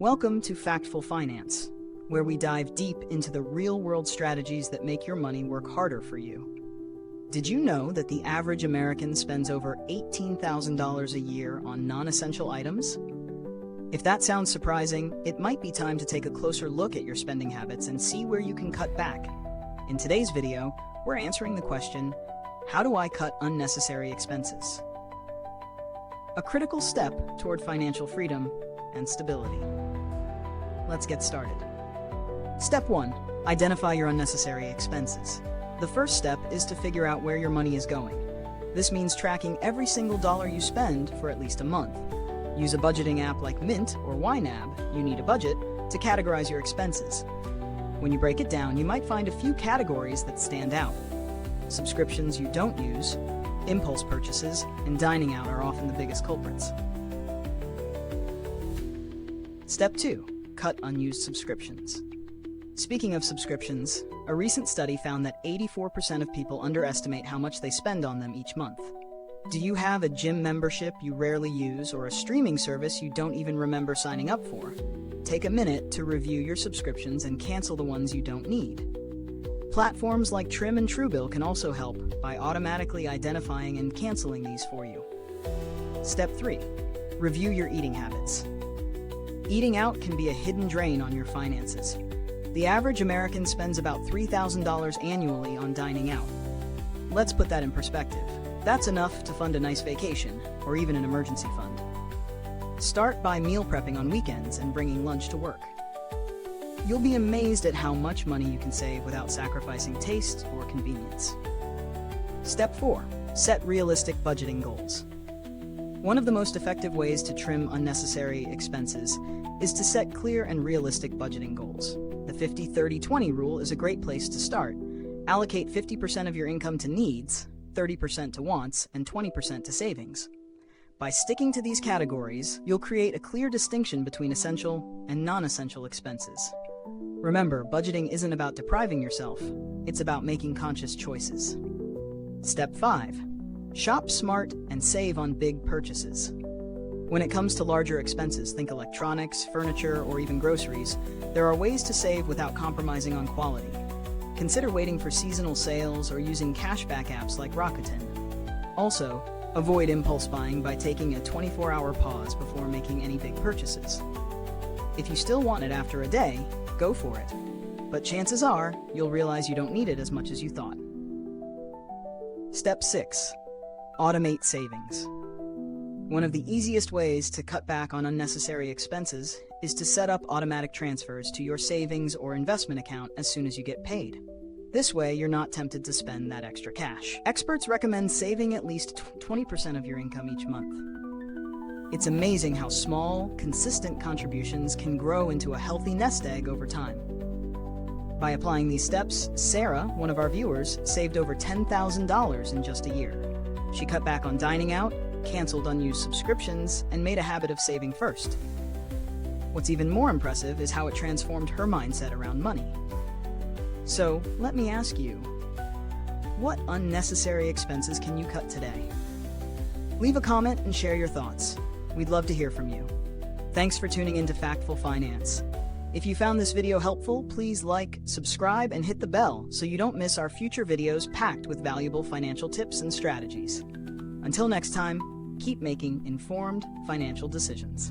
Welcome to Factful Finance, where we dive deep into the real-world strategies that make your money work harder for you. Did you know that the average American spends over $18,000 a year on non-essential items? If that sounds surprising, it might be time to take a closer look at your spending habits and see where you can cut back. In today's video, we're answering the question, how do I cut unnecessary expenses? A critical step toward financial freedom and stability. Let's get started. Step 1. Identify your unnecessary expenses. The first step is to figure out where your money is going. This means tracking every single dollar you spend for at least a month. Use a budgeting app like Mint or YNAB, You Need a Budget, to categorize your expenses. When you break it down, you might find a few categories that stand out. Subscriptions you don't use, impulse purchases, and dining out are often the biggest culprits. Step 2. Cut unused subscriptions. Speaking of subscriptions, a recent study found that 84% of people underestimate how much they spend on them each month. Do you have a gym membership you rarely use or a streaming service you don't even remember signing up for? Take a minute to review your subscriptions and cancel the ones you don't need. Platforms like Trim and Frugal can also help by automatically identifying and canceling these for you. Step 3. Review your eating habits. Eating out can be a hidden drain on your finances. The average American spends about $3,000 annually on dining out. Let's put that in perspective. That's enough to fund a nice vacation or even an emergency fund. Start by meal prepping on weekends and bringing lunch to work. You'll be amazed at how much money you can save without sacrificing taste or convenience. Step 4. Set realistic budgeting goals. One of the most effective ways to trim unnecessary expenses is to set clear and realistic budgeting goals. The 50-30-20 rule is a great place to start. Allocate 50% of your income to needs, 30% to wants, and 20% to savings. By sticking to these categories, you'll create a clear distinction between essential and non-essential expenses. Remember, budgeting isn't about depriving yourself, it's about making conscious choices. Step 5. Shop smart and save on big purchases. When it comes to larger expenses, think electronics, furniture, or even groceries, there are ways to save without compromising on quality. Consider waiting for seasonal sales or using cashback apps like Rakuten. Also, avoid impulse buying by taking a 24-hour pause before making any big purchases. If you still want it after a day, go for it. But chances are, you'll realize you don't need it as much as you thought. Step 6. Automate savings. One of the easiest ways to cut back on unnecessary expenses is to set up automatic transfers to your savings or investment account as soon as you get paid. This way, you're not tempted to spend that extra cash. Experts recommend saving at least 20% of your income each month. It's amazing how small, consistent contributions can grow into a healthy nest egg over time. By applying these steps, Sarah, one of our viewers, saved over $10,000 in just a year. She cut back on dining out, canceled unused subscriptions, and made a habit of saving first. What's even more impressive is how it transformed her mindset around money. So, let me ask you, what unnecessary expenses can you cut today? Leave a comment and share your thoughts. We'd love to hear from you. Thanks for tuning in to Factful Finance. If you found this video helpful, please like, subscribe, and hit the bell so you don't miss our future videos packed with valuable financial tips and strategies. Until next time, keep making informed financial decisions.